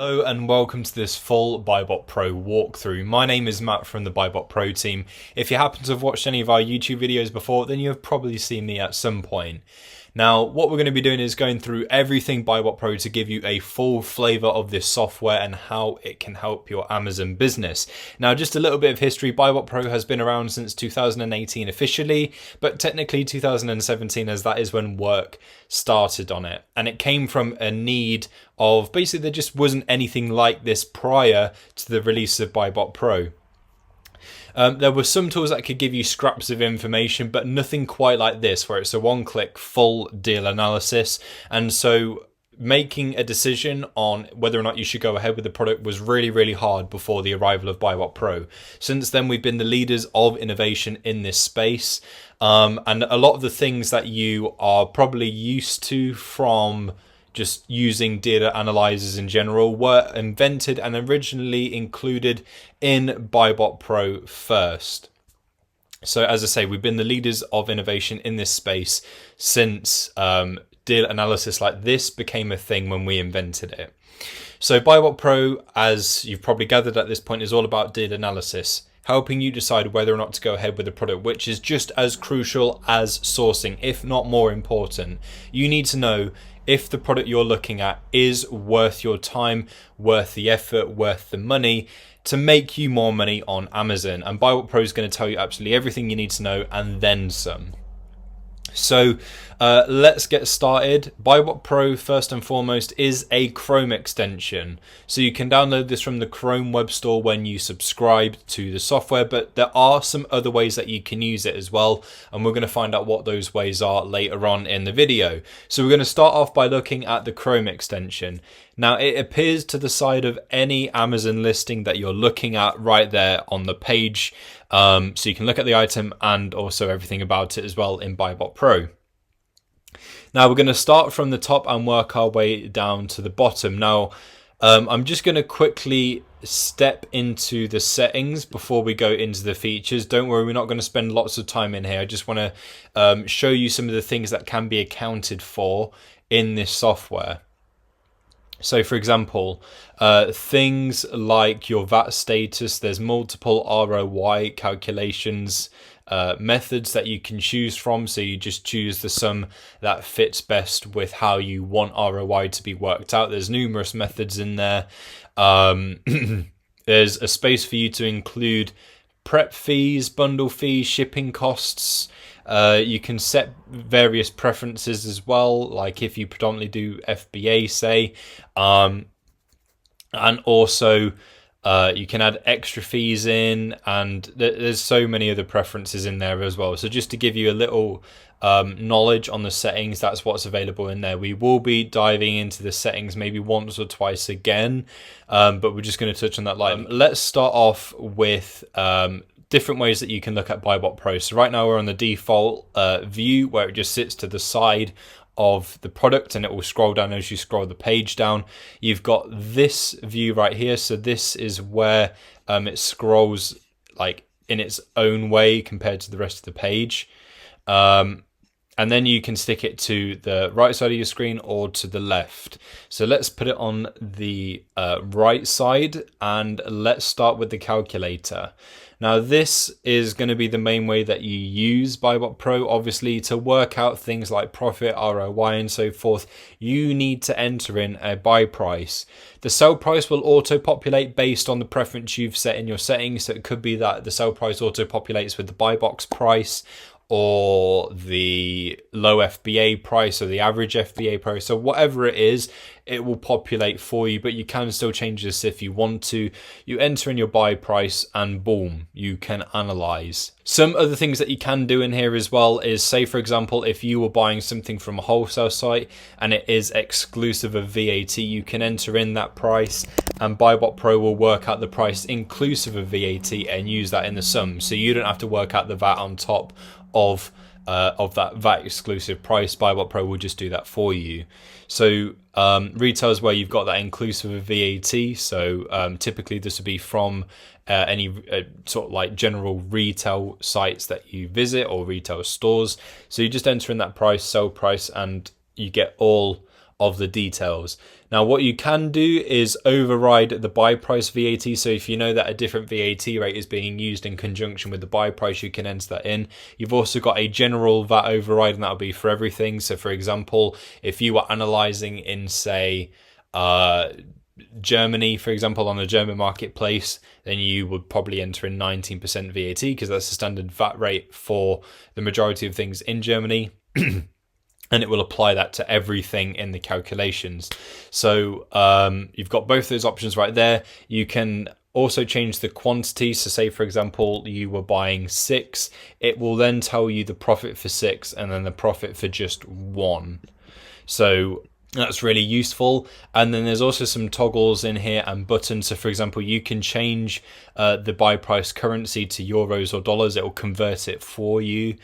Hello and welcome to this full BuyBotPro walkthrough. My name is Matt from the BuyBotPro team. If you happen to have watched any of our YouTube videos before, then you have probably seen me at some point. Now, what we're going to be doing is going through everything BuyBotPro to give you a full flavor of this software and how it can help your Amazon business. Now, just a little bit of history. BuyBotPro has been around since 2018 officially, but technically 2017, as that is when work started on it. And it came from a need of basically there just wasn't anything like this prior to the release of BuyBotPro. There were some tools that could give you scraps of information, but nothing quite like this, where it's a one-click full deal analysis. And so making a decision on whether or not you should go ahead with the product was really, really hard before the arrival of BuyBotPro. Since then, we've been the leaders of innovation in this space. And a lot of the things that you are probably used to from just using data analyzers in general were invented and originally included in BuyBotPro first. So as I say, we've been the leaders of innovation in this space since deal analysis like this became a thing when we invented it. So BuyBotPro, as you've probably gathered at this point, is all about deal analysis, helping you decide whether or not to go ahead with the product, which is just as crucial as sourcing, if not more important. You need to know if the product you're looking at is worth your time, worth the effort, worth the money to make you more money on Amazon. And BuyBotPro is going to tell you absolutely everything you need to know and then some. So let's get started. BuyBotPro, first and foremost, is a Chrome extension. So you can download this from the Chrome web store when you subscribe to the software, but there are some other ways that you can use it as well. And we're going to find out what those ways are later on in the video. So we're going to start off by looking at the Chrome extension. Now, it appears to the side of any Amazon listing that you're looking at right there on the page. So you can look at the item and also everything about it as well in BuyBotPro. Now, we're going to start from the top and work our way down to the bottom. Now, I'm just going to quickly step into the settings before we go into the features. Don't worry, we're not going to spend lots of time in here. I just want to show you some of the things that can be accounted for in this software. So for example, things like your VAT status, there's multiple ROI calculations methods that you can choose from. So you just choose the sum that fits best with how you want ROI to be worked out. There's numerous methods in there. There's a space for you to include prep fees, bundle fees, shipping costs. You can set various preferences as well, like if you predominantly do FBA, say, and also you can add extra fees in, and there's so many other preferences in there as well. So just to give you a little knowledge on the settings, that's what's available in there. We will be diving into the settings maybe once or twice again, but we're just going to touch on that later. Let's start off with different ways that you can look at BuyBotPro. So right now we're on the default view where it just sits to the side of the product and it will scroll down as you scroll the page down. You've got this view right here. So this is where it scrolls like in its own way compared to the rest of the page. And then you can stick it to the right side of your screen or to the left. So let's put it on the right side and let's start with the calculator. Now this is going to be the main way that you use BuyBotPro. Obviously, to work out things like profit, ROI and so forth, you need to enter in a buy price. The sell price will auto-populate based on the preference you've set in your settings. So it could be that the sell price auto-populates with the buy box price, or the low FBA price, or the average FBA price. So whatever it is, it will populate for you, but you can still change this if you want to. You enter in your buy price and boom, you can analyze. Some other things that you can do in here as well is, say for example, if you were buying something from a wholesale site and it is exclusive of VAT, you can enter in that price and BuyBotPro will work out the price inclusive of VAT and use that in the sum. So you don't have to work out the VAT on top of that VAT exclusive price. BuyBotPro will just do that for you. So retail is where you've got that inclusive of VAT. So typically this would be from any sort of like general retail sites that you visit or retail stores. So you just enter in that price, sell price, and you get all of the details. Now, what you can do is override the buy price VAT. So if you know that a different VAT rate is being used in conjunction with the buy price, you can enter that in. You've also got a general VAT override, and that'll be for everything. So for example, if you were analyzing in, say, Germany, for example, on the German marketplace, then you would probably enter in 19% VAT, because that's the standard VAT rate for the majority of things in Germany. And it will apply that to everything in the calculations. So you've got both those options right there. You can also change the quantity. So say, for example, you were buying 6, it will then tell you the profit for 6 and then the profit for just 1. So that's really useful. And then there's also some toggles in here and buttons. So for example, you can change the buy price currency to euros or dollars. It will convert it for you.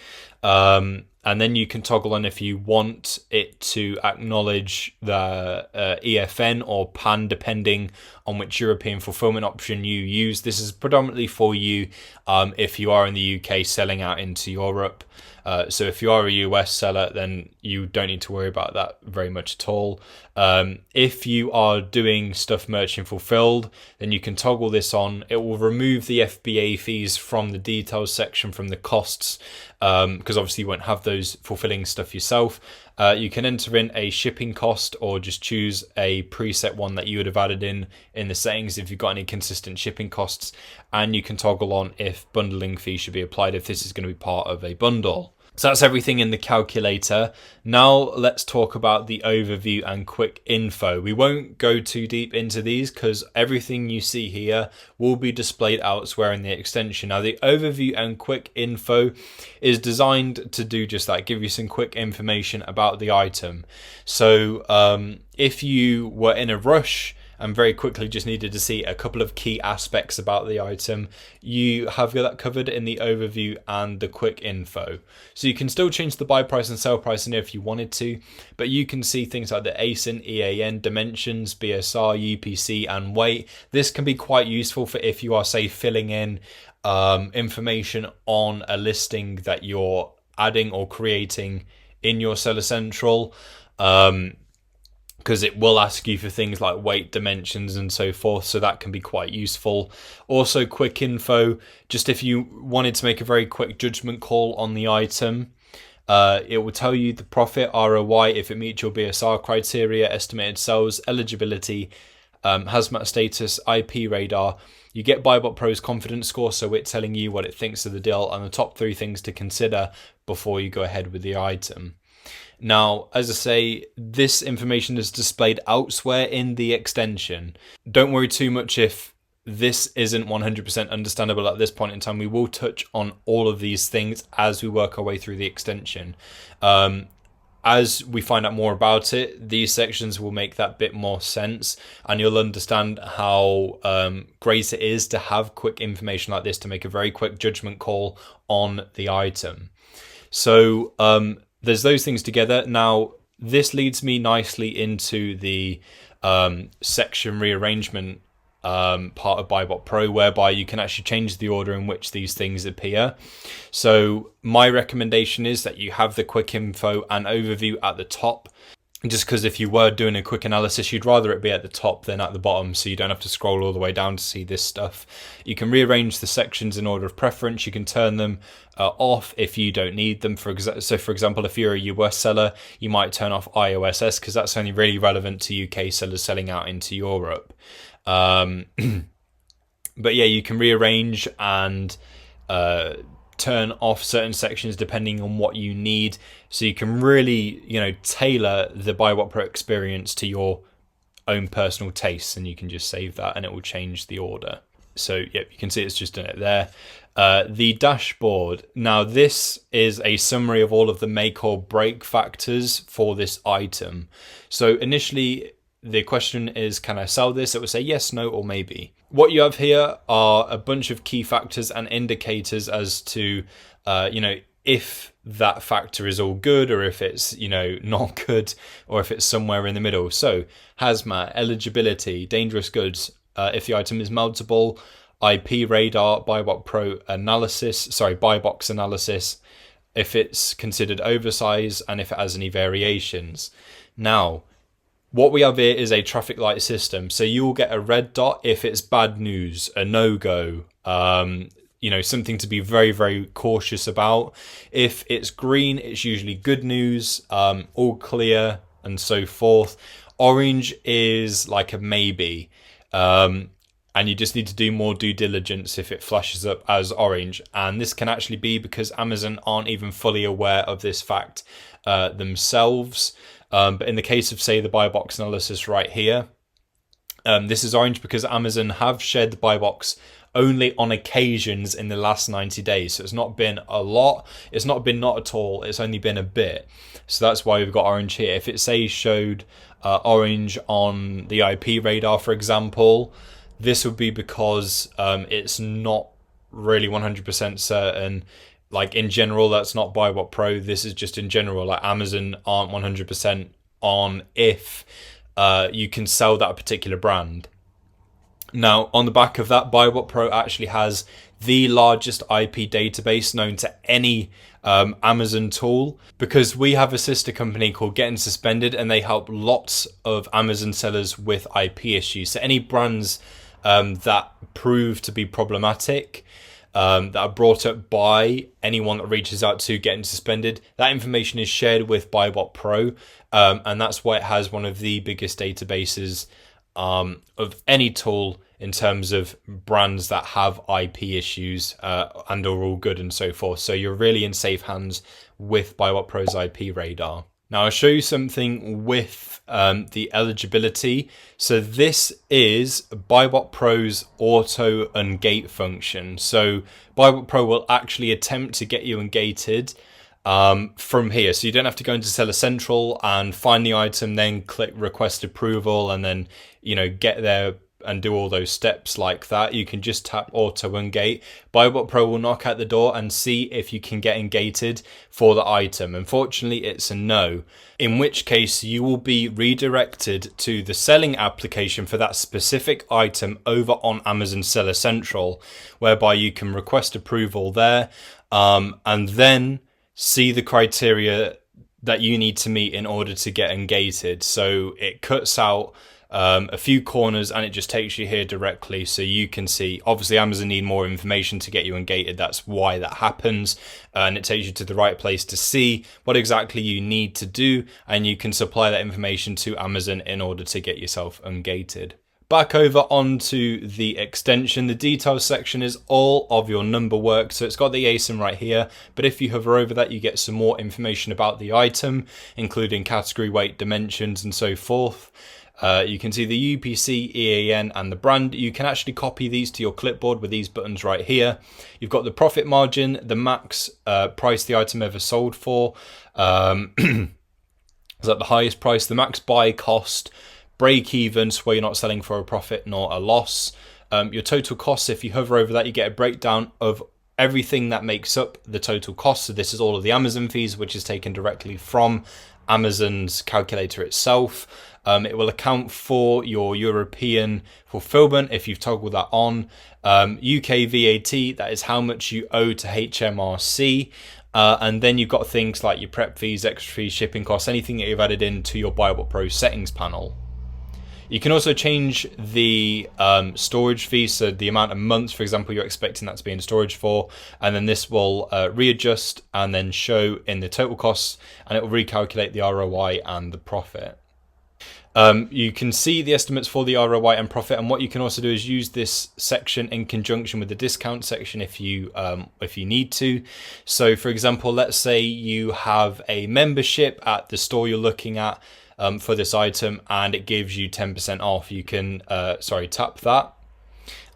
And then you can toggle on if you want it to acknowledge the EFN or PAN, depending on which European fulfillment option you use. This is predominantly for you if you are in the UK selling out into Europe. So if you are a US seller, then you don't need to worry about that very much at all. If you are doing stuff merchant fulfilled, then you can toggle this on. It will remove the FBA fees from the details section, from the costs, because obviously you won't have those fulfilling stuff yourself. You can enter in a shipping cost, or just choose a preset one that you would have added in the settings if you've got any consistent shipping costs. And you can toggle on if bundling fee should be applied, if this is going to be part of a bundle. So that's everything in the calculator. Now let's talk about the overview and quick info. We won't go too deep into these because everything you see here will be displayed elsewhere in the extension. Now the overview and quick info is designed to do just that, give you some quick information about the item. So if you were in a rush and very quickly just needed to see a couple of key aspects about the item, you have that covered in the overview and the quick info. So you can still change the buy price and sell price in here if you wanted to, but you can see things like the ASIN, EAN, dimensions, BSR, UPC, and weight. This can be quite useful for if you are, say, filling in information on a listing that you're adding or creating in your Seller Central. Because it will ask you for things like weight, dimensions, and so forth, so that can be quite useful. Also, quick info, just if you wanted to make a very quick judgment call on the item, it will tell you the profit, ROI, if it meets your BSR criteria, estimated sales, eligibility, hazmat status, IP radar. You get BuyBotPro's confidence score, so it's telling you what it thinks of the deal and the top 3 things to consider before you go ahead with the item. Now, as I say, this information is displayed elsewhere in the extension. Don't worry too much if this isn't 100% understandable at this point in time. We will touch on all of these things as we work our way through the extension. As we find out more about it, these sections will make that bit more sense, and you'll understand how great it is to have quick information like this to make a very quick judgment call on the item. So, there's those things together. Now, this leads me nicely into the section rearrangement part of BuyBotPro, whereby you can actually change the order in which these things appear. So my recommendation is that you have the quick info and overview at the top, just because if you were doing a quick analysis, you'd rather it be at the top than at the bottom, so you don't have to scroll all the way down to see this stuff. You can rearrange the sections in order of preference. You can turn them off if you don't need them. So for example, if you're a US seller, you might turn off IOSS, because that's only really relevant to UK sellers selling out into Europe. But yeah, you can rearrange and turn off certain sections depending on what you need, so you can really, tailor the BuyBotPro experience to your own personal tastes, and you can just save that and it will change the order. So yep, you can see it's just done it there. The dashboard, now this is a summary of all of the make or break factors for this item. So initially the question is, can I sell this? It will say yes, no, or maybe. What you have here are a bunch of key factors and indicators as to, if that factor is all good, or if it's, not good, or if it's somewhere in the middle. So hazmat, eligibility, dangerous goods, if the item is multiple, IP radar, BuyBotPro analysis, BuyBox analysis, if it's considered oversized, and if it has any variations. Now, What we have here is a traffic light system. So you will get a red dot if it's bad news, a no-go, something to be very, very cautious about. If it's green, it's usually good news, all clear and so forth. Orange is like a maybe. And you just need to do more due diligence if it flashes up as orange. And this can actually be because Amazon aren't even fully aware of this fact themselves. But in the case of, say, the buy box analysis right here, this is orange because Amazon have shared the buy box only on occasions in the last 90 days. So it's not been a lot. It's not been not at all. It's only been a bit. So that's why we've got orange here. If it, say, showed orange on the IP radar, for example, this would be because it's not really 100% certain. Like in general, that's not BuyBotPro. This is just in general, like Amazon aren't 100% on if you can sell that particular brand. Now, on the back of that, BuyBotPro actually has the largest IP database known to any Amazon tool, because we have a sister company called Getting Suspended, and they help lots of Amazon sellers with IP issues. So any brands that prove to be problematic, that are brought up by anyone that reaches out to Getting Suspended, that information is shared with BuyBotPro, and that's why it has one of the biggest databases of any tool in terms of brands that have IP issues and are all good and so forth. So you're really in safe hands with BuyBotPro's IP radar. Now I'll show you something with the eligibility. So this is BuyBotPro's auto ungate function. So BuyBotPro will actually attempt to get you ungated from here. So you don't have to go into Seller Central and find the item, then click request approval, and then, get there and do all those steps like that. You can just tap auto ungate. BuyBotPro will knock at the door and see if you can get ungated for the item. Unfortunately, it's a no, in which case you will be redirected to the selling application for that specific item over on Amazon Seller Central, whereby you can request approval there, and then see the criteria that you need to meet in order to get ungated. So it cuts out a few corners and it just takes you here directly, so you can see. Obviously Amazon need more information to get you ungated, that's why that happens, and it takes you to the right place to see what exactly you need to do, and you can supply that information to Amazon in order to get yourself ungated. Back over onto the extension, the details section is all of your number work. So it's got the ASIN right here, but if you hover over that, you get some more information about the item, including category, weight, dimensions, and so forth. You can see the UPC, EAN, and the brand. You can actually copy these to your clipboard with these buttons right here. You've got the profit margin, the max price the item ever sold for. Is that the highest price? The max buy cost, break even, so where you're not selling for a profit nor a loss. Your total costs, if you hover over that, you get a breakdown of everything that makes up the total cost. So this is all of the Amazon fees, which is taken directly from Amazon's calculator itself. It will account for your European fulfillment if you've toggled that on. UK VAT, that is how much you owe to HMRC. And then you've got things like your prep fees, extra fees, shipping costs, anything that you've added into your BuyBotPro settings panel. You can also change the storage fee, so the amount of months, for example, you're expecting that to be in storage for, and then this will readjust and then show in the total costs, and it will recalculate the ROI and the profit. You can see the estimates for the ROI and profit, and what you can also do is use this section in conjunction with the discount section if you need to. So for example, let's say you have a membership at the store you're looking at for this item, and it gives you 10% off. You can tap that,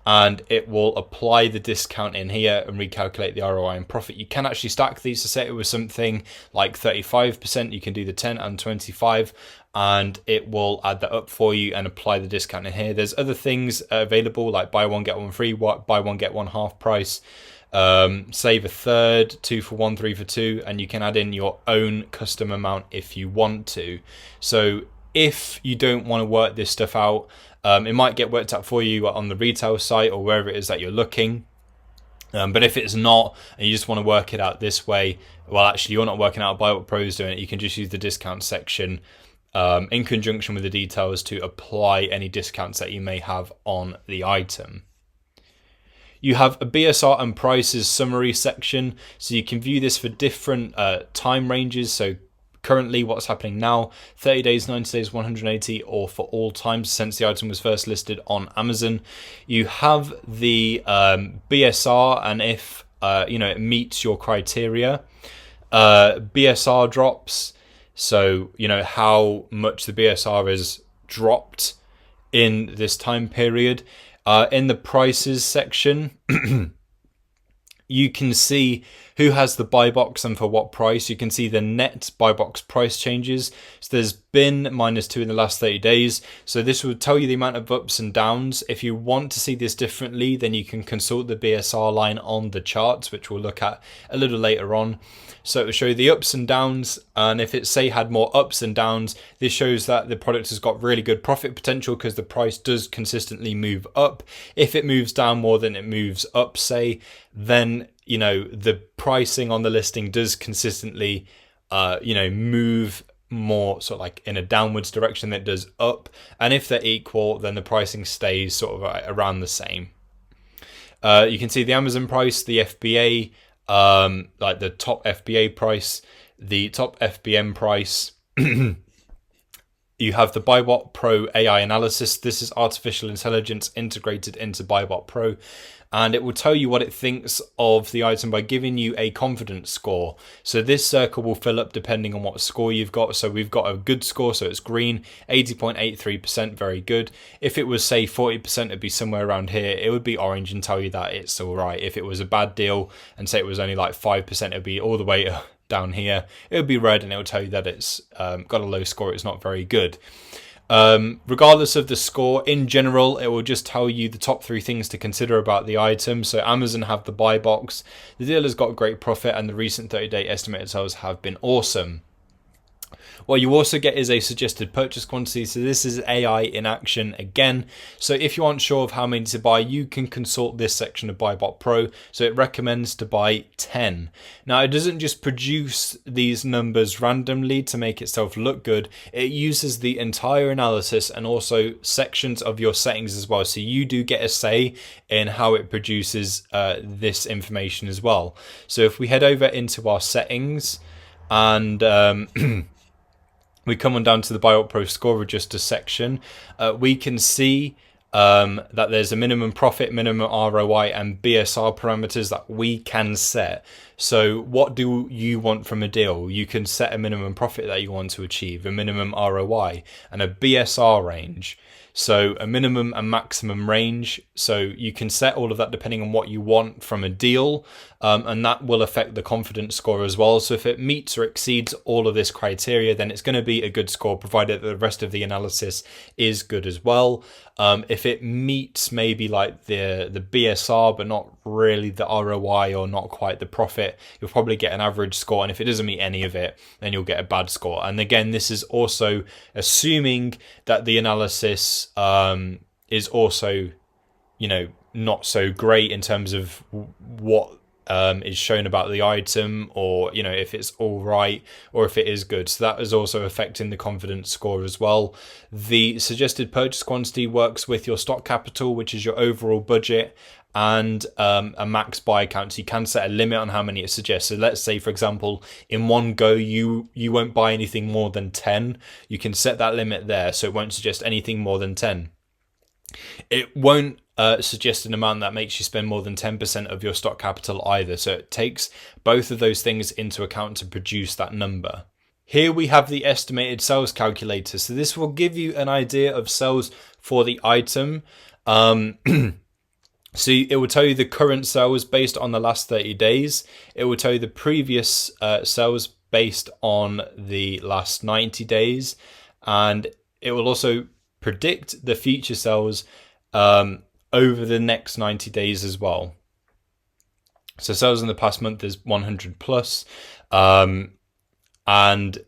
and it will apply the discount in here and recalculate the ROI and profit. You can actually stack these to set it with something like 35%. You can do the 10 and 25, and it will add that up for you and apply the discount in here. There's other things available like buy one get one free, buy one get one half price, save a third, 2 for 1, 3 for 2, and you can add in your own custom amount if you want to. So if you don't want to work this stuff out, it might get worked out for you on the retail site or wherever it is that you're looking. But if it's not, and you just want to work it out this way, well, actually you're not working out, BuyBotPro is doing it. You can just use the discount section in conjunction with the details to apply any discounts that you may have on the item. You have a BSR and prices summary section, so you can view this for different time ranges. So currently what's happening now, 30 days, 90 days, 180, or for all times since the item was first listed on Amazon. You have the BSR, and if it meets your criteria, BSR drops. So how much the BSR has dropped in this time period. In the prices section, you can see who has the buy box and for what price. You can see the net buy box price changes. So there's been -2 in the last 30 days. So this will tell you the amount of ups and downs. If you want to see this differently, then you can consult the BSR line on the charts, which we'll look at a little later on. So it will show you the ups and downs, and if it say had more ups and downs, this shows that the product has got really good profit potential because the price does consistently move up. If it moves down more than it moves up, say, then the pricing on the listing does consistently move more sort of like in a downwards direction than it does up, and if they're equal, then the pricing stays sort of around the same. You can see the Amazon price, the FBA, like the top FBA price, the top FBM price. You have the BuyBotPro AI analysis. This is artificial intelligence integrated into BuyBotPro, and it will tell you what it thinks of the item by giving you a confidence score. So this circle will fill up depending on what score you've got. So we've got a good score, so it's green, 80.83%, very good. If it was say 40%, it'd be somewhere around here. It would be orange and tell you that it's all right. If it was a bad deal and say it was only like 5%, it'd be all the way down here. It would be red and it will tell you that it's got a low score, it's not very good. Regardless of the score, in general, it will just tell you the top 3 things to consider about the item. So Amazon have the buy box, the deal has got great profit, and the recent 30-day estimated sales have been awesome. What you also get is a suggested purchase quantity. So this is AI in action again. So if you aren't sure of how many to buy, you can consult this section of BuyBotPro. So it recommends to buy 10. Now it doesn't just produce these numbers randomly to make itself look good. It uses the entire analysis and also sections of your settings as well. So you do get a say in how it produces this information as well. So if we head over into our settings and we come on down to the BuyBotPro score adjuster section, we can see that there's a minimum profit, minimum ROI, and BSR parameters that we can set. So what do you want from a deal? You can set a minimum profit that you want to achieve, a minimum ROI, and a BSR range. So a minimum and maximum range. So you can set all of that depending on what you want from a deal, and that will affect the confidence score as well. So if it meets or exceeds all of this criteria, then it's going to be a good score, provided that the rest of the analysis is good as well. If it meets maybe like the BSR but not really the ROI or not quite the profit, you'll probably get an average score, and if it doesn't meet any of it, then you'll get a bad score. And again, this is also assuming that the analysis is also not so great in terms of what is shown about the item, or if it's all right or if it is good. So that is also affecting the confidence score as well. The suggested purchase quantity works with your stock capital, which is your overall budget, and a max buy count. So you can set a limit on how many it suggests. So let's say, for example, in one go you won't buy anything more than 10. You can set that limit there, so it won't suggest anything more than 10. It won't suggest an amount that makes you spend more than 10% of your stock capital either. So it takes both of those things into account to produce that number. Here we have the estimated sales calculator. So this will give you an idea of sales for the item. So it will tell you the current sales based on the last 30 days. It will tell you the previous sales based on the last 90 days. And it will also predict the future sales over the next 90 days as well. So sales in the past month is 100 plus. And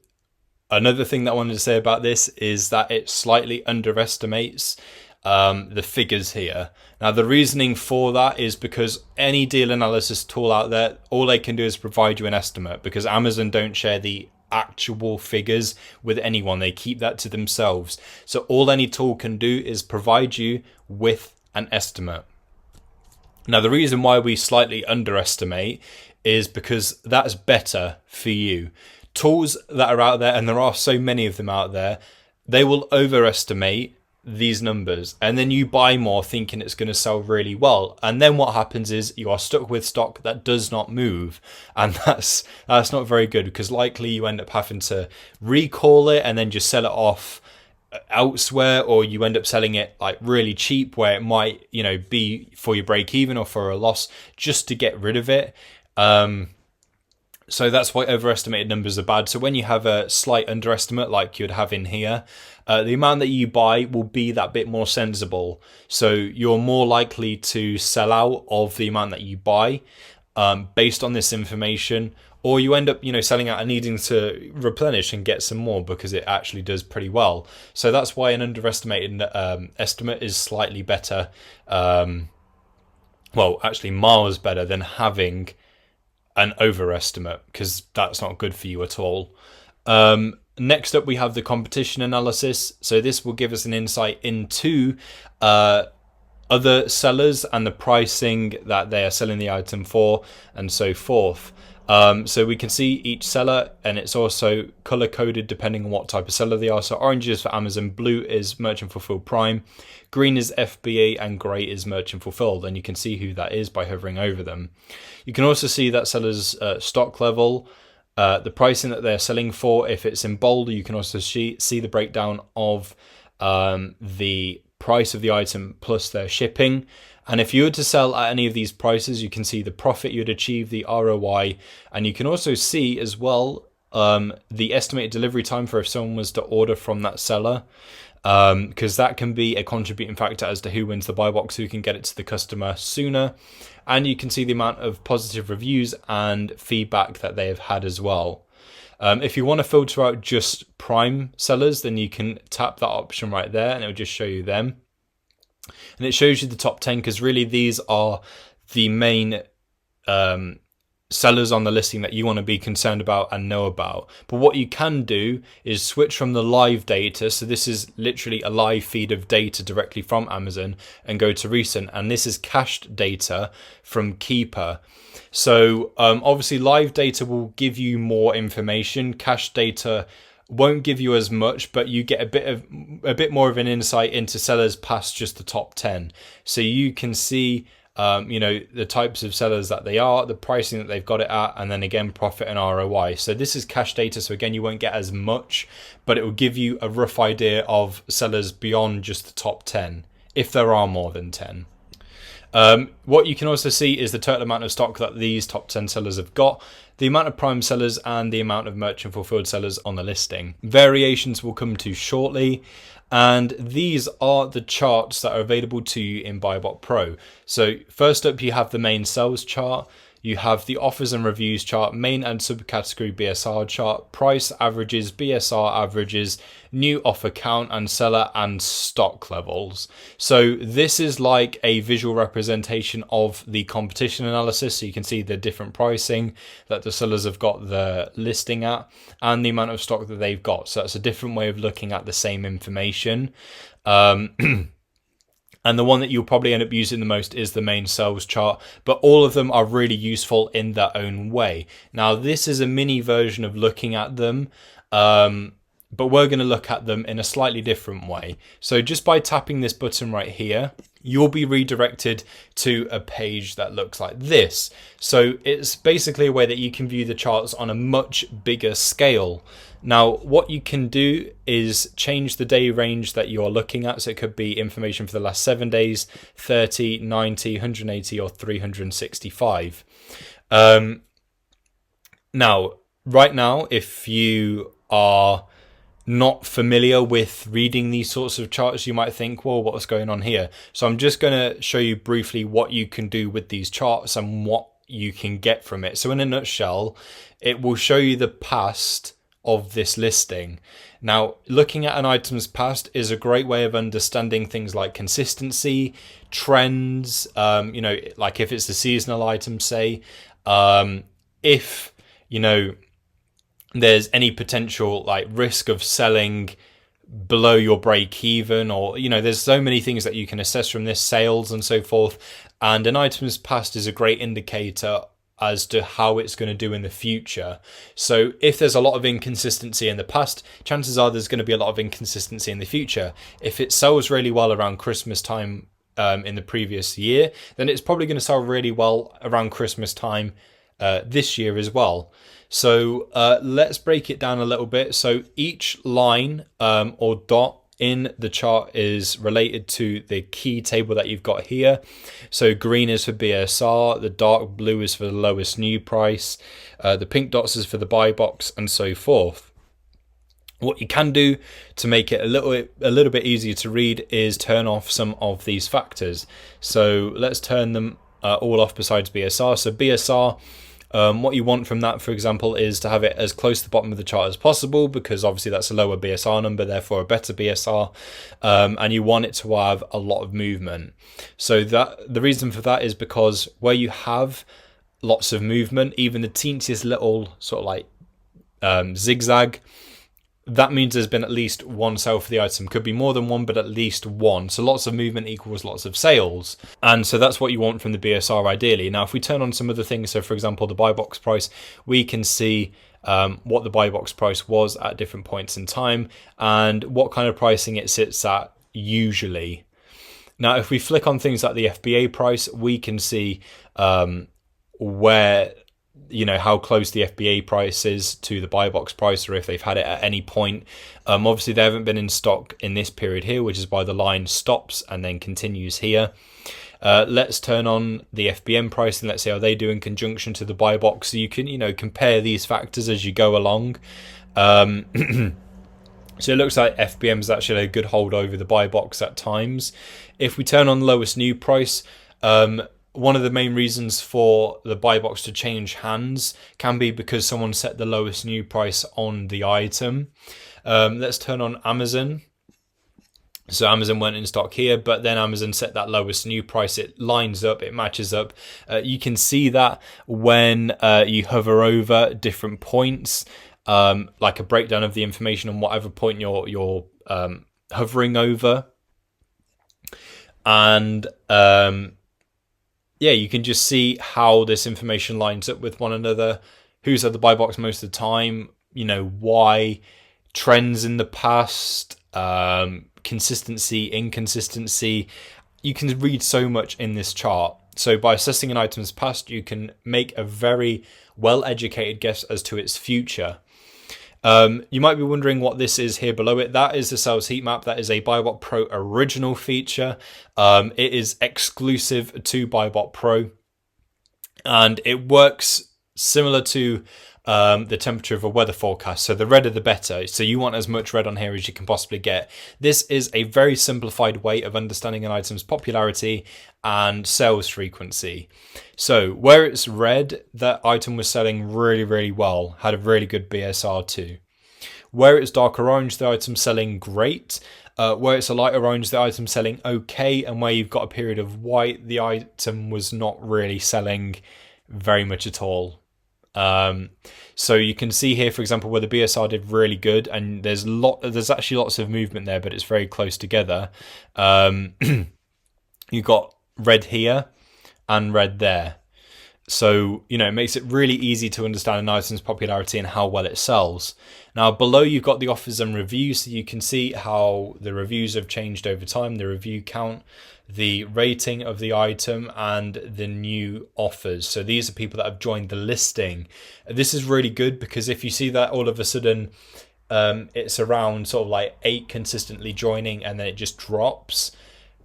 another thing that I wanted to say about this is that it slightly underestimates the figures here. Now the reasoning for that is because any deal analysis tool out there, all they can do is provide you an estimate, because Amazon don't share the actual figures with anyone. They keep that to themselves. So all any tool can do is provide you with an estimate. Now, the reason why we slightly underestimate is because that's better for you. Tools that are out there, and there are so many of them out there, they will overestimate these numbers, and then you buy more thinking it's going to sell really well, and then what happens is you are stuck with stock that does not move, and that's not very good, because likely you end up having to recall it and then just sell it off elsewhere, or you end up selling it like really cheap where it might, you know, be for your break even or for a loss just to get rid of it. So that's why overestimated numbers are bad. So when you have a slight underestimate like you'd have in here, the amount that you buy will be that bit more sensible. So you're more likely to sell out of the amount that you buy based on this information, or you end up, you know, selling out and needing to replenish and get some more because it actually does pretty well. So that's why an underestimated estimate is slightly better. Well, actually miles better than having an overestimate, because that's not good for you at all. Next up, we have the competition analysis. So this will give us an insight into other sellers and the pricing that they are selling the item for, and so forth. So we can see each seller, and it's also color coded depending on what type of seller they are. So orange is for Amazon, blue is merchant fulfilled prime, green is FBA, and gray is merchant fulfilled. And you can see who that is by hovering over them. You can also see that seller's stock level, the pricing that they're selling for. If it's in bold, you can also see the breakdown of the price of the item plus their shipping. And if you were to sell at any of these prices, you can see the profit you'd achieve, the ROI, and you can also see as well the estimated delivery time for if someone was to order from that seller, because that can be a contributing factor as to who wins the buy box, who can get it to the customer sooner. And you can see the amount of positive reviews and feedback that they have had as well. If you want to filter out just prime sellers, then you can tap that option right there and it'll just show you them. And it shows you the top 10, because really these are the main sellers on the listing that you want to be concerned about and know about. But what you can do is switch from the live data, so this is literally a live feed of data directly from Amazon, and go to recent, and this is cached data from Keeper. So obviously live data will give you more information. Cached data won't give you as much, but you get a bit more of an insight into sellers past just the top 10. So you can see you know, the types of sellers that they are, the pricing that they've got it at, and then again profit and ROI. So this is cash data, so again you won't get as much, but it will give you a rough idea of sellers beyond just the top 10, if there are more than 10. What you can also see is the total amount of stock that these top 10 sellers have got, the amount of prime sellers, and the amount of merchant fulfilled sellers on the listing. Variations will come to shortly. And these are the charts that are available to you in BuyBotPro. So first up, you have the main sales chart. You have the offers and reviews chart, main and subcategory BSR chart, price averages, BSR averages, new offer count, and seller and stock levels. So this is like a visual representation of the competition analysis. So you can see the different pricing that the sellers have got the listing at and the amount of stock that they've got. So that's a different way of looking at the same information. And the one that you'll probably end up using the most is the main sales chart, but all of them are really useful in their own way. Now, this is a mini version of looking at them, but we're going to look at them in a slightly different way. So just by tapping this button right here, you'll be redirected to a page that looks like this. So it's basically a way that you can view the charts on a much bigger scale. Now, what you can do is change the day range that you're looking at. So it could be information for the last 7 days, 30, 90, 180, or 365. Now, right now, if you are not familiar with reading these sorts of charts, you might think, well, what's going on here? So I'm just going to show you briefly what you can do with these charts and what you can get from it. So in a nutshell, it will show you the past of this listing. Now, looking at an item's past is a great way of understanding things like consistency, trends, you know, like if it's a seasonal item, say, if, you know, there's any potential like risk of selling below your break even, or there's so many things that you can assess from this, sales and so forth. And an item's past is a great indicator as to how it's going to do in the future. So if there's a lot of inconsistency in the past, chances are there's going to be a lot of inconsistency in the future. If it sells really well around Christmas time in the previous year, then it's probably going to sell really well around Christmas time this year as well. So let's break it down a little bit. So each line or dot in the chart is related to the key table that you've got here. So green is for BSR, the dark blue is for the lowest new price, the pink dots is for the buy box, and so forth. What you can do to make it a little bit easier to read is turn off some of these factors. So let's turn them all off besides BSR. So BSR, what you want from that, for example, is to have it as close to the bottom of the chart as possible, because obviously that's a lower BSR number, therefore a better BSR, and you want it to have a lot of movement. So that the reason for that is because where you have lots of movement, even the teentiest little sort of like zigzag, that means there's been at least one sale for the item. Could be more than one, but at least one. So lots of movement equals lots of sales. And so that's what you want from the BSR ideally. Now, if we turn on some other things, so for example, the buy box price, we can see what the buy box price was at different points in time and what kind of pricing it sits at usually. Now, if we flick on things like the FBA price, we can see where how close the FBA price is to the buy box price, or if they've had it at any point. Obviously they haven't been in stock in this period here, which is why the line stops and then continues here. Let's turn on the FBM price and let's see how they do in conjunction to the buy box, so you can compare these factors as you go along. So it looks like FBM is actually a good hold over the buy box at times. If we turn on lowest new price, one of the main reasons for the buy box to change hands can be because someone set the lowest new price on the item. Let's turn on Amazon. So Amazon went in stock here, but then Amazon set that lowest new price. It lines up, it matches up. You can see that when you hover over different points, like a breakdown of the information on whatever point you're hovering over. And yeah, you can just see how this information lines up with one another, who's at the buy box most of the time, why, trends in the past, consistency, inconsistency. You can read so much in this chart. So by assessing an item's past, you can make a very well-educated guess as to its future. You might be wondering what this is here below it. That is the sales heat map. That is a BuyBotPro original feature. It is exclusive to BuyBotPro, and it works similar to the temperature of a weather forecast. So the redder the better. So you want as much red on here as you can possibly get. This is a very simplified way of understanding an item's popularity and sales frequency. So where it's red, that item was selling really, really well, had a really good BSR too. Where it's darker orange, the item's selling great. Where it's a lighter orange, the item's selling okay. And where you've got a period of white, the item was not really selling very much at all. So you can see here, for example, where the BSR did really good, and there's actually lots of movement there, but it's very close together. You've got red here and red there. So, it makes it really easy to understand an item's popularity and how well it sells. Now, below you've got the offers and reviews, so you can see how the reviews have changed over time, the review count, the rating of the item, and the new offers. So these are people that have joined the listing. This is really good because if you see that all of a sudden it's around sort of like 8 consistently joining and then it just drops,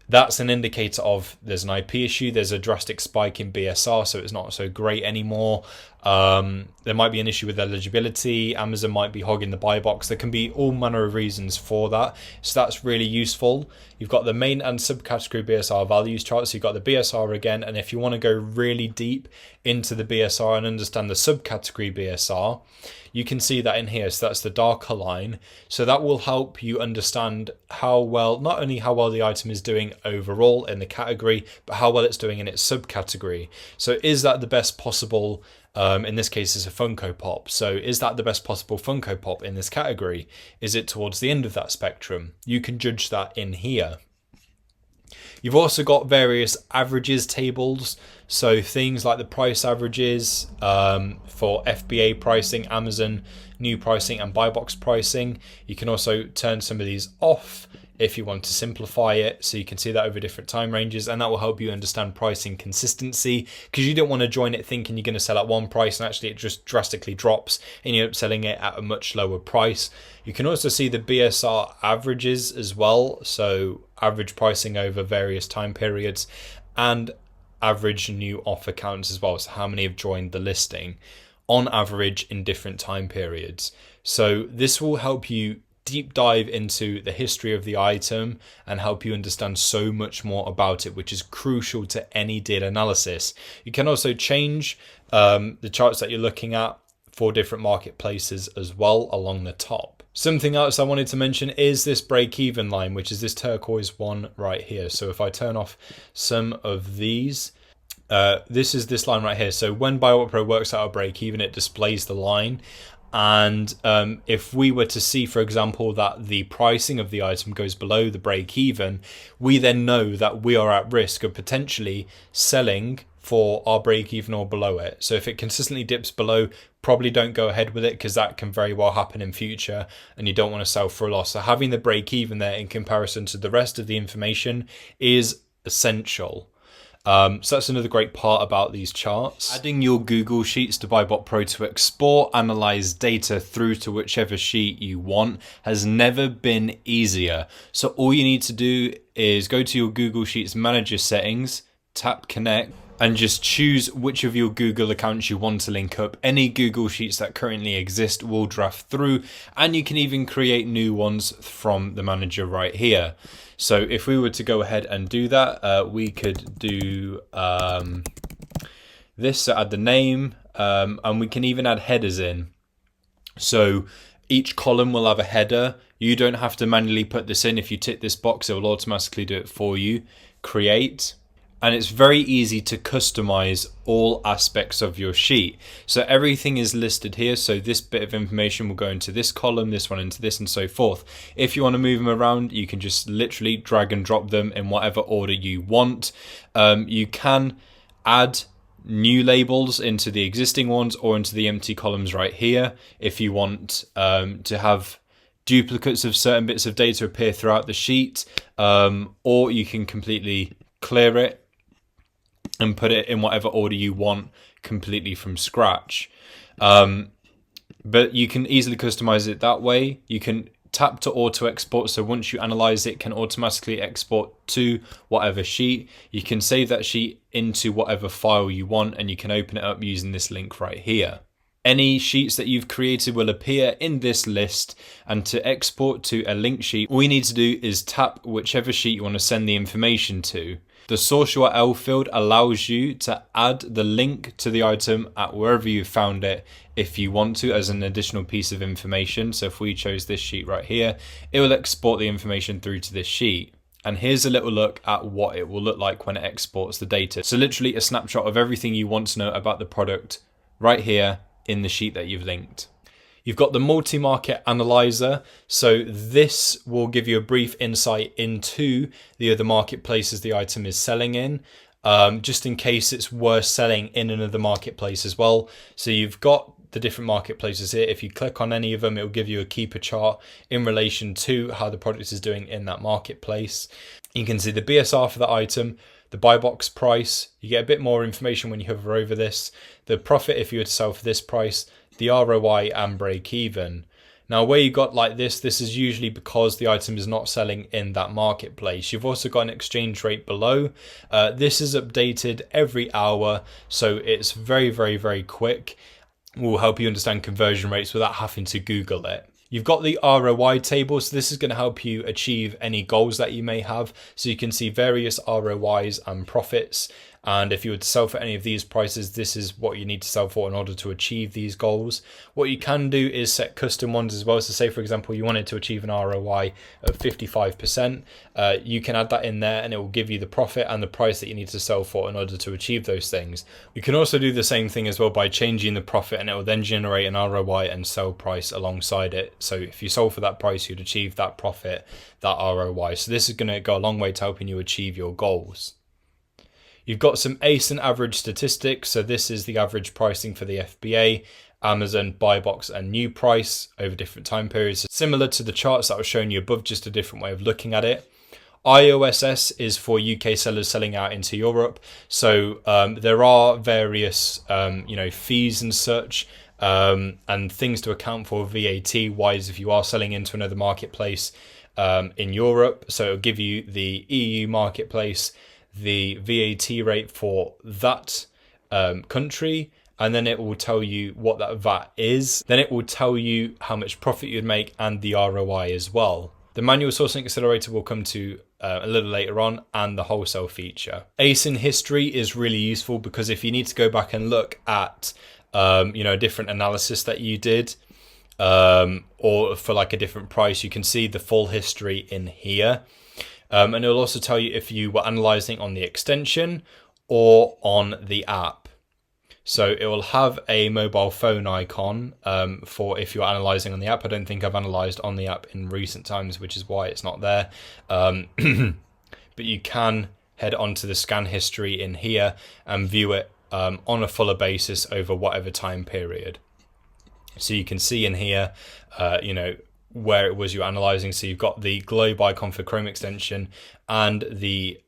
that's an indicator of there's an IP issue, there's a drastic spike in BSR, so it's not so great anymore. There might be an issue with eligibility, Amazon might be hogging the buy box. There can be all manner of reasons for that, so that's really useful. You've got the main and subcategory BSR values chart, so you've got the BSR again, and if you want to go really deep into the BSR and understand the subcategory BSR, you can see that in here. So that's the darker line. So that will help you understand how well, not only how well the item is doing overall in the category, but how well it's doing in its subcategory. So is that the best possible In this case, it's a Funko Pop. So is that the best possible Funko Pop in this category? Is it towards the end of that spectrum? You can judge that in here. You've also got various averages tables, so things like the price averages for FBA pricing, Amazon new pricing, and buy box pricing. You can also turn some of these off if you want to simplify it, so you can see that over different time ranges, and that will help you understand pricing consistency, because you don't want to join it thinking you're going to sell at one price and actually it just drastically drops and you end up selling it at a much lower price. You can also see the BSR averages as well, so average pricing over various time periods, and average new offer counts as well, so how many have joined the listing on average in different time periods. So this will help you deep dive into the history of the item and help you understand so much more about it, which is crucial to any deal analysis. You can also change the charts that you're looking at for different marketplaces as well along the top. Something else I wanted to mention is this break-even line, which is this turquoise one right here. So if I turn off some of these, this is this line right here. So when BuyBotPro works out a break-even, it displays the line. And if we were to see, for example, that the pricing of the item goes below the break even, we then know that we are at risk of potentially selling for our break even or below it. So if it consistently dips below, probably don't go ahead with it, because that can very well happen in future and you don't want to sell for a loss. So having the break even there in comparison to the rest of the information is essential. So that's another great part about these charts. Adding your Google Sheets to BuyBotPro to export, analyze data through to whichever sheet you want has never been easier. So all you need to do is go to your Google Sheets manager settings, tap connect, and just choose which of your Google accounts you want to link up. Any Google Sheets that currently exist will draft through, and you can even create new ones from the manager right here. So if we were to go ahead and do that, we could do this, so add the name, and we can even add headers in. So each column will have a header. You don't have to manually put this in. If you tick this box, it will automatically do it for you. Create. And it's very easy to customize all aspects of your sheet. So everything is listed here. So this bit of information will go into this column, this one into this, and so forth. If you want to move them around, you can just literally drag and drop them in whatever order you want. You can add new labels into the existing ones or into the empty columns right here if you want to have duplicates of certain bits of data appear throughout the sheet, or you can completely clear it and put it in whatever order you want completely from scratch. But you can easily customize it that way. You can tap to auto export, so once you analyze it, can automatically export to whatever sheet. You can save that sheet into whatever file you want, and you can open it up using this link right here. Any sheets that you've created will appear in this list, and to export to a link sheet, all you need to do is tap whichever sheet you want to send the information to. The source URL field allows you to add the link to the item at wherever you found it if you want to, as an additional piece of information. So if we chose this sheet right here, it will export the information through to this sheet. And here's a little look at what it will look like when it exports the data. So literally a snapshot of everything you want to know about the product right here in the sheet that you've linked. You've got the Multimarket Analyzer, so this will give you a brief insight into the other marketplaces the item is selling in, just in case it's worth selling in another marketplace as well. So you've got the different marketplaces here. If you click on any of them, it will give you a keeper chart in relation to how the product is doing in that marketplace. You can see the BSR for that item, the buy box price. You get a bit more information when you hover over this, the profit if you were to sell for this price, the ROI, and break even. Now where you got like this is usually because the item is not selling in that marketplace. You've also got an exchange rate below. This is updated every hour, so it's very, very, very quick. Will help you understand conversion rates without having to Google it. You've got the ROI table, so this is going to help you achieve any goals that you may have. So you can see various ROIs and profits, And if you were to sell for any of these prices, this is what you need to sell for in order to achieve these goals. What you can do is set custom ones as well. So say, for example, you wanted to achieve an ROI of 55%, you can add that in there and it will give you the profit and the price that you need to sell for in order to achieve those things. You can also do the same thing as well by changing the profit, and it will then generate an ROI and sell price alongside it. So if you sold for that price, you'd achieve that profit, that ROI. So this is going to go a long way to helping you achieve your goals. You've got some ASIN average statistics. So this is the average pricing for the FBA, Amazon, buy box, and new price over different time periods. Similar to the charts that I was showing you above, just a different way of looking at it. IOSS is for UK sellers selling out into Europe. So there are various fees and such, and things to account for VAT wise if you are selling into another marketplace in Europe. So it'll give you the EU marketplace, the VAT rate for that country, and then it will tell you what that VAT is. Then it will tell you how much profit you'd make and the ROI as well. The manual sourcing accelerator will come to a little later on, and the wholesale feature. ASIN history is really useful because if you need to go back and look at a different analysis that you did, or for like a different price, you can see the full history in here. And it'll also tell you if you were analyzing on the extension or on the app. So it will have a mobile phone icon for if you're analyzing on the app. I don't think I've analyzed on the app in recent times, which is why it's not there. But you can head onto the scan history in here and view it on a fuller basis over whatever time period. So you can see in here, where it was you're analyzing. So you've got the globe icon for Chrome extension and the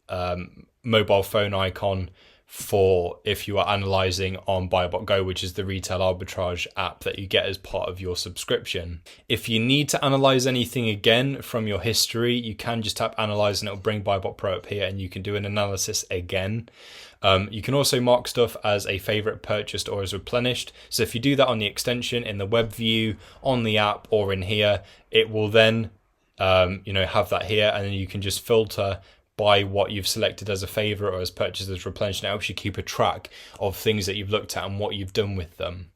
mobile phone icon for if you are analyzing on BuyBotGo, which is the retail arbitrage app that you get as part of your subscription. If you need to analyze anything again from your history, you can just tap analyze and it'll bring BuyBotPro up here and you can do an analysis again. You can also mark stuff as a favorite, purchased, or as replenished. So if you do that on the extension, in the web view, on the app, or in here, it will then have that here, and then you can just filter by what you've selected as a favorite or as purchased, as replenished. It helps you keep a track of things that you've looked at and what you've done with them.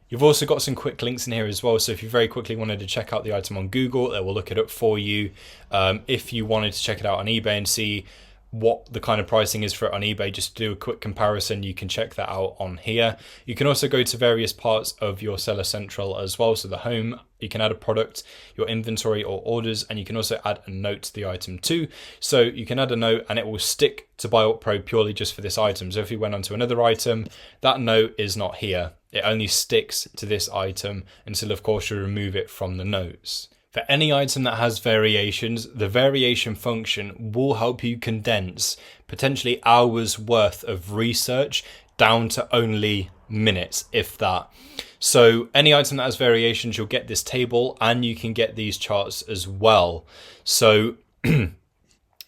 You've also got some quick links in here as well. So if you very quickly wanted to check out the item on Google, it will look it up for you. If you wanted to check it out on eBay and see what the kind of pricing is for it on eBay, just to do a quick comparison, you can check that out on here. You can also go to various parts of your Seller Central as well. So the home, you can add a product, your inventory or orders, and you can also add a note to the item too. So you can add a note and it will stick to BuyBotPro purely just for this item. So if you went onto another item, that note is not here. It only sticks to this item until, of course, you remove it from the notes. For any item that has variations, the variation function will help you condense potentially hours worth of research down to only minutes, if that. So any item that has variations, you'll get this table and you can get these charts as well. So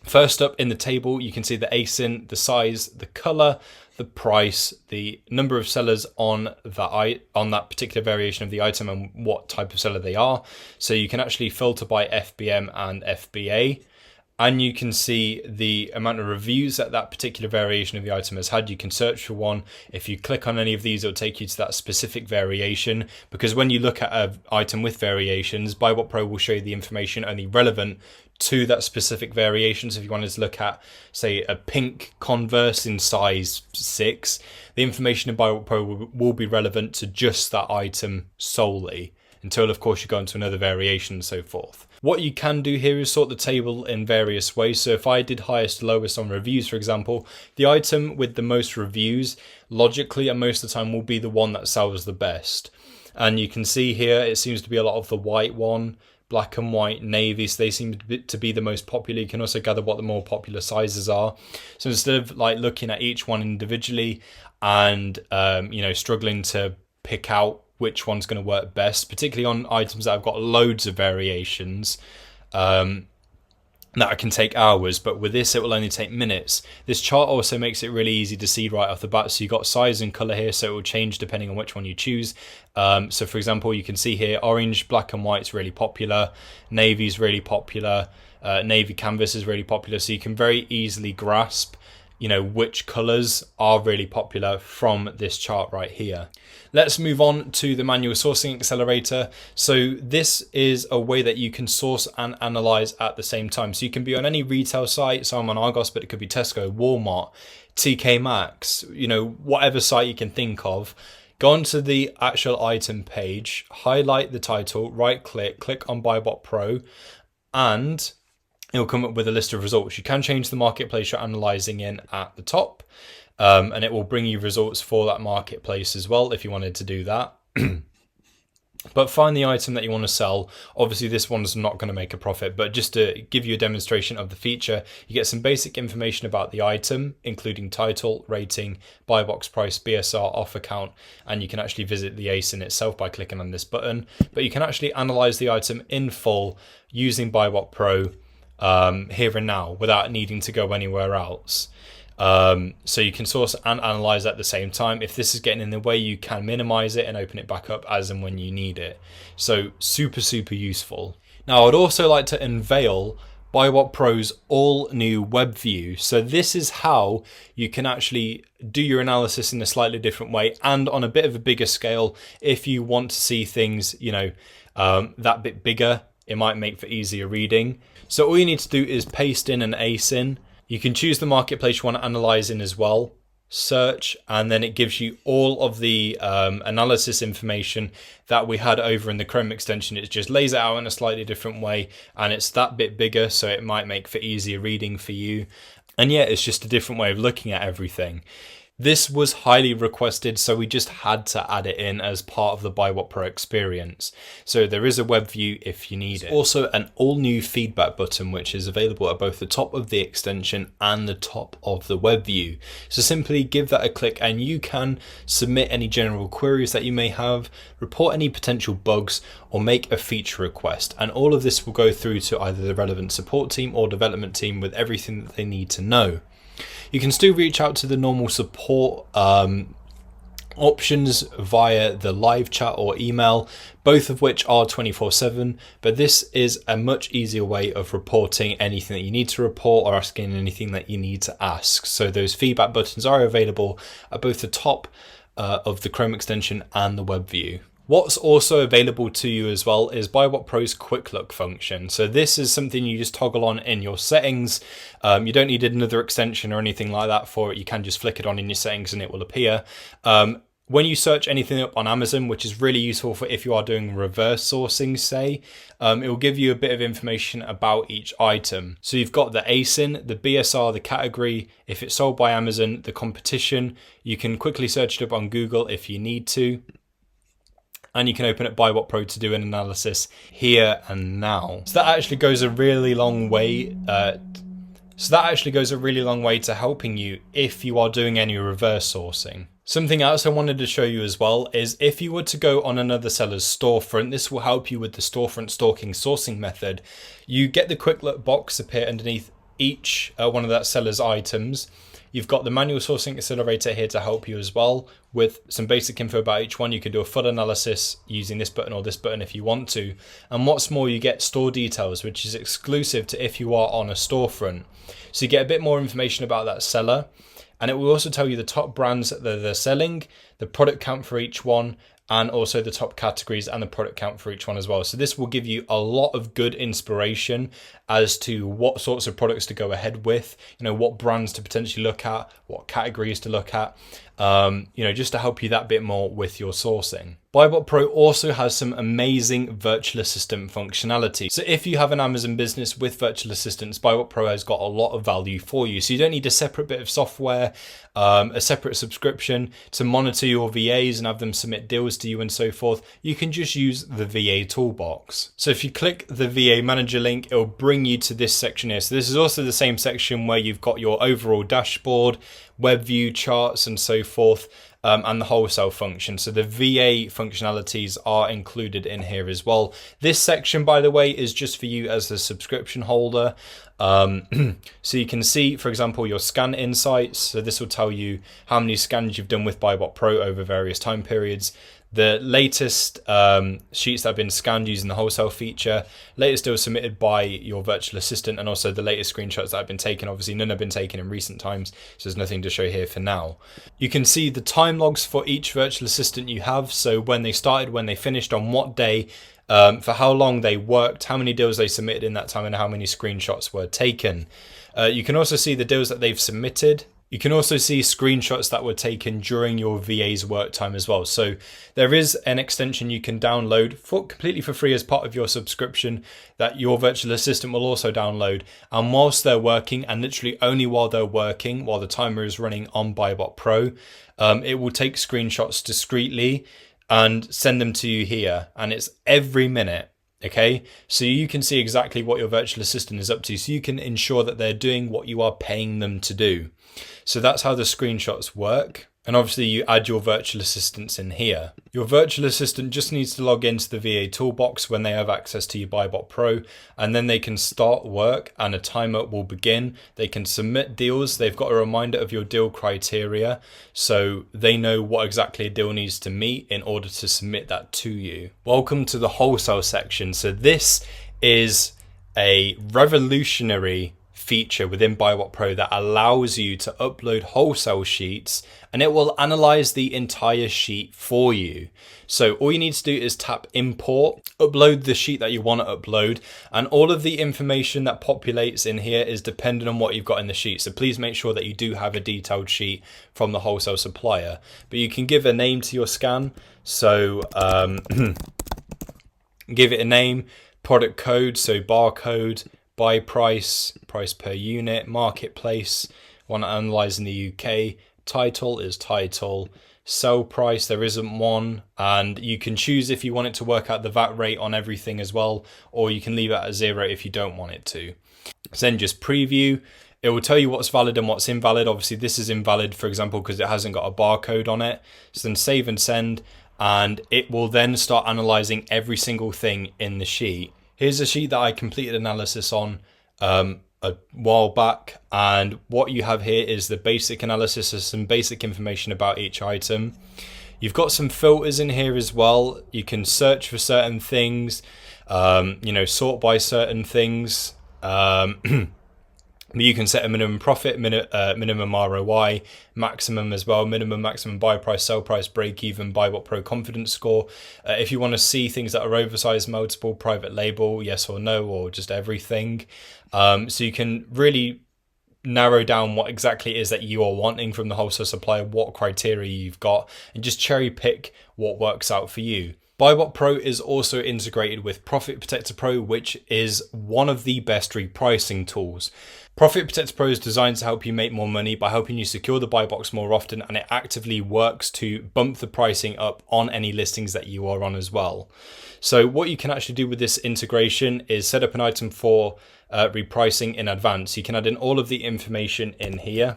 first up in the table, you can see the ASIN, the size, the color, the price, the number of sellers on that particular variation of the item, and what type of seller they are. So you can actually filter by FBM and FBA, and you can see the amount of reviews that that particular variation of the item has had. You can search for one. If you click on any of these, it'll take you to that specific variation, because when you look at an item with variations, BuyBotPro will show you the information only relevant to that specific variation. So if you wanted to look at, say, a pink Converse in size 6, the information in BuyBotPro will be relevant to just that item solely, until, of course, you go into another variation and so forth. What you can do here is sort the table in various ways. So if I did highest to lowest on reviews, for example, the item with the most reviews, logically, and most of the time, will be the one that sells the best. And you can see here, it seems to be a lot of the white one, black and white, navy, so they seem to be the most popular. You can also gather what the more popular sizes are. So instead of like looking at each one individually and struggling to pick out which one's going to work best, particularly on items that have got loads of variations, that can take hours, but with this it will only take minutes. This chart also makes it really easy to see right off the bat. So you've got size and color here, so it will change depending on which one you choose. So for example, you can see here orange, black and white is really popular, navy is really popular, navy canvas is really popular. So you can very easily grasp which colors are really popular from this chart right here. Let's move on to the manual sourcing accelerator. So this is a way that you can source and analyze at the same time. So you can be on any retail site. So I'm on Argos, but it could be Tesco, Walmart, TK Maxx, whatever site you can think of. Go onto the actual item page, highlight the title, right click, click on BuyBotPro, and it'll come up with a list of results. You can change the marketplace you're analyzing in at the top, and it will bring you results for that marketplace as well if you wanted to do that. But find the item that you want to sell. Obviously, this one's not going to make a profit, but just to give you a demonstration of the feature, you get some basic information about the item, including title, rating, buy box price, BSR, offer count, and you can actually visit the ASIN itself by clicking on this button. But you can actually analyze the item in full using BuyBotPro here and now without needing to go anywhere else. So you can source and analyze at the same time. If this is getting in the way, you can minimize it and open it back up as and when you need it. So super useful. Now I'd also like to unveil BuyBotPro's all new web view. So this is how you can actually do your analysis in a slightly different way and on a bit of a bigger scale. If you want to see things, that bit bigger, it might make for easier reading. So all you need to do is paste in an ASIN. You can choose the marketplace you want to analyze in as well, search, and then it gives you all of the analysis information that we had over in the Chrome extension. It just lays it out in a slightly different way, and it's that bit bigger, so it might make for easier reading for you. And yeah, it's just a different way of looking at everything. This was highly requested, so we just had to add it in as part of the BuyBotPro experience. So there is a web view if you need it. Also an all new feedback button, which is available at both the top of the extension and the top of the web view. So simply give that a click and you can submit any general queries that you may have, report any potential bugs, or make a feature request. And all of this will go through to either the relevant support team or development team with everything that they need to know. You can still reach out to the normal support options via the live chat or email, both of which are 24/7, but this is a much easier way of reporting anything that you need to report or asking anything that you need to ask. So those feedback buttons are available at both the top of the Chrome extension and the web view. What's also available to you as well is BuyBotPro's quick look function. So this is something you just toggle on in your settings. You don't need another extension or anything like that for it. You can just flick it on in your settings and it will appear. When you search anything up on Amazon, which is really useful for if you are doing reverse sourcing, say, it will give you a bit of information about each item. So you've got the ASIN, the BSR, the category, if it's sold by Amazon, the competition. You can quickly search it up on Google if you need to. And you can open up BuyBotPro to do an analysis here and now. So that actually goes a really long way. To helping you if you are doing any reverse sourcing. Something else I wanted to show you as well is if you were to go on another seller's storefront, this will help you with the storefront stalking sourcing method. You get the quick look box appear underneath each one of that seller's items. You've got the manual sourcing accelerator here to help you as well with some basic info about each one. You can do a full analysis using this button or this button if you want to. And what's more, you get store details, which is exclusive to if you are on a storefront. So you get a bit more information about that seller. And it will also tell you the top brands that they're selling, the product count for each one, and also the top categories and the product count for each one as well. So this will give you a lot of good inspiration as to what sorts of products to go ahead with, what brands to potentially look at, what categories to look at, just to help you that bit more with your sourcing. BuyBotPro also has some amazing virtual assistant functionality. So if you have an Amazon business with virtual assistants, BuyBotPro has got a lot of value for you. So you don't need a separate bit of software, a separate subscription to monitor your VAs and have them submit deals to you and so forth. You can just use the VA toolbox. So if you click the VA manager link, it'll bring you to this section here. So this is also the same section where you've got your overall dashboard, web view, charts and so forth, and the wholesale function. So the VA functionalities are included in here as well. This section, by the way, is just for you as the subscription holder. So you can see, for example, your scan insights. So this will tell you how many scans you've done with BuyBotPro over various time periods. The latest sheets that have been scanned using the wholesale feature, latest deals submitted by your virtual assistant, and also the latest screenshots that have been taken. Obviously, none have been taken in recent times, so there's nothing to show here for now. You can see the time logs for each virtual assistant you have, so when they started, when they finished, on what day, for how long they worked, how many deals they submitted in that time, and how many screenshots were taken. You can also see the deals that they've submitted. You can also see screenshots that were taken during your VA's work time as well. So there is an extension you can download completely for free as part of your subscription that your virtual assistant will also download. And whilst they're working, and literally only while they're working, while the timer is running on BuyBotPro, it will take screenshots discreetly and send them to you here. And it's every minute. Okay, so you can see exactly what your virtual assistant is up to, so you can ensure that they're doing what you are paying them to do. So that's how the screenshots work. And obviously you add your virtual assistants in here. Your virtual assistant just needs to log into the VA toolbox when they have access to your BuyBotPro, and then they can start work and a timer will begin. They can submit deals. They've got a reminder of your deal criteria, so they know what exactly a deal needs to meet in order to submit that to you. Welcome to the wholesale section. So this is a revolutionary feature within BuyBotPro that allows you to upload wholesale sheets, and it will analyze the entire sheet for you. So all you need to do is tap import, upload the sheet that you want to upload, and all of the information that populates in here is dependent on what you've got in the sheet. So please make sure that you do have a detailed sheet from the wholesale supplier. But you can give a name to your scan. So give it a name, product code, so barcode, buy price, price per unit, marketplace, want to analyze in the UK, title is title, sell price, there isn't one, and you can choose if you want it to work out the VAT rate on everything as well, or you can leave it at 0 if you don't want it to. So then just preview. It will tell you what's valid and what's invalid. Obviously this is invalid, for example, because it hasn't got a barcode on it. So then save and send, and it will then start analyzing every single thing in the sheet. Here's a sheet that I completed analysis on a while back, and what you have here is the basic analysis of some basic information about each item. You've got some filters in here as well. You can search for certain things, sort by certain things. You can set a minimum profit, minimum ROI, maximum as well, minimum, maximum buy price, sell price, break even, BuyBotPro confidence score. If you want to see things that are oversized, multiple, private label, yes or no, or just everything. So you can really narrow down what exactly it is that you are wanting from the wholesale supplier, what criteria you've got, and just cherry pick what works out for you. BuyBotPro is also integrated with Profit Protector Pro, which is one of the best repricing tools. Profit Protector Pro is designed to help you make more money by helping you secure the buy box more often, and it actively works to bump the pricing up on any listings that you are on as well. So what you can actually do with this integration is set up an item for repricing in advance. You can add in all of the information in here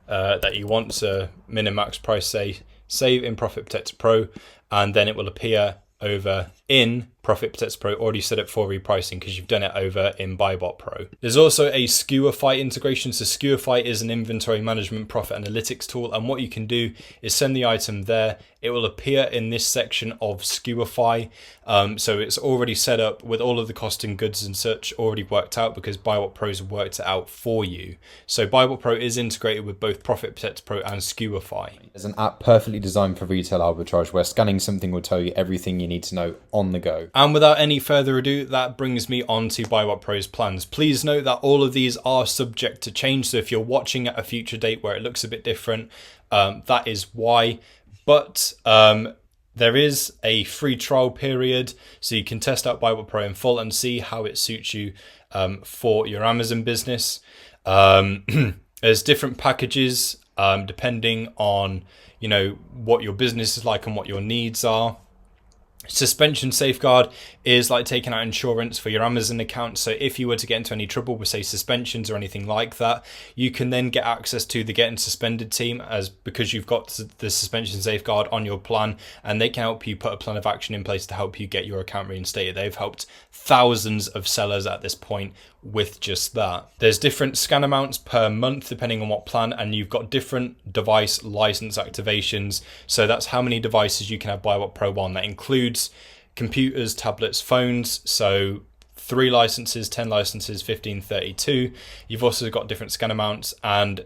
that you want, so min max price, say, save in Profit Protector Pro, and then it will appear over in Profit Protector Pro already set up for repricing because you've done it over in BuyBotPro. There's also a Skewerify integration. So Skewerify is an inventory management profit analytics tool, and what you can do is send the item there. It will appear in this section of Skewerify. So it's already set up with all of the cost and goods and such already worked out because BuyBotPro's worked it out for you. So BuyBotPro is integrated with both Profit Protector Pro and Skewerify. There's an app perfectly designed for retail arbitrage where scanning something will tell you everything you need to know on the go. And without any further ado, that brings me on to BuyBotPro's plans. Please note that all of these are subject to change. So if you're watching at a future date where it looks a bit different, that is why. But there is a free trial period, so you can test out BuyBotPro in full and see how it suits you for your Amazon business. There's different packages depending on what your business is like and what your needs are. Suspension safeguard is like taking out insurance for your Amazon account. So if you were to get into any trouble with, say, suspensions or anything like that, you can then get access to the getting suspended team, as because you've got the suspension safeguard on your plan, and they can help you put a plan of action in place to help you get your account reinstated. They've helped thousands of sellers at this point with just that. There's different scan amounts per month depending on what plan, and you've got different device license activations. So that's how many devices you can have BuyBotPro on. That includes computers, tablets, phones. So 3 licenses, 10 licenses, 15, 32. You've also got different scan amounts, and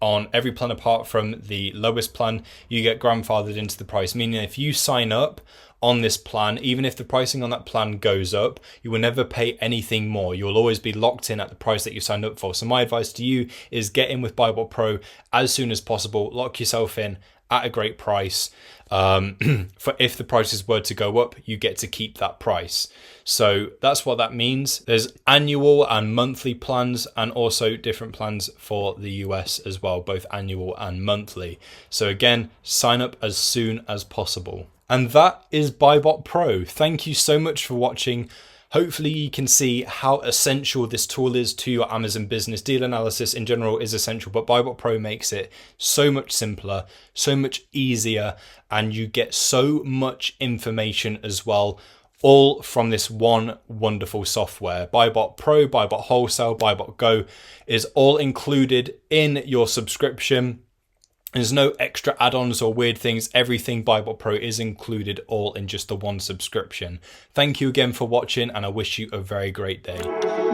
on every plan apart from the lowest plan, you get grandfathered into the price, meaning if you sign up on this plan, even if the pricing on that plan goes up, you will never pay anything more. You'll always be locked in at the price that you signed up for. So my advice to you is get in with BuyBotPro as soon as possible. Lock yourself in at a great price. For if the prices were to go up, you get to keep that price. So that's what that means. There's annual and monthly plans, and also different plans for the US as well, both annual and monthly. So again, sign up as soon as possible. And that is BuyBotPro. Thank you so much for watching. Hopefully you can see how essential this tool is to your Amazon business. Deal analysis in general is essential, but BuyBotPro makes it so much simpler, so much easier, and you get so much information as well, all from this one wonderful software. BuyBotPro, BuyBot Wholesale, BuyBot Go is all included in your subscription. There's no extra add-ons or weird things. Everything BuyBotPro is included all in just the one subscription. Thank you again for watching, and I wish you a very great day.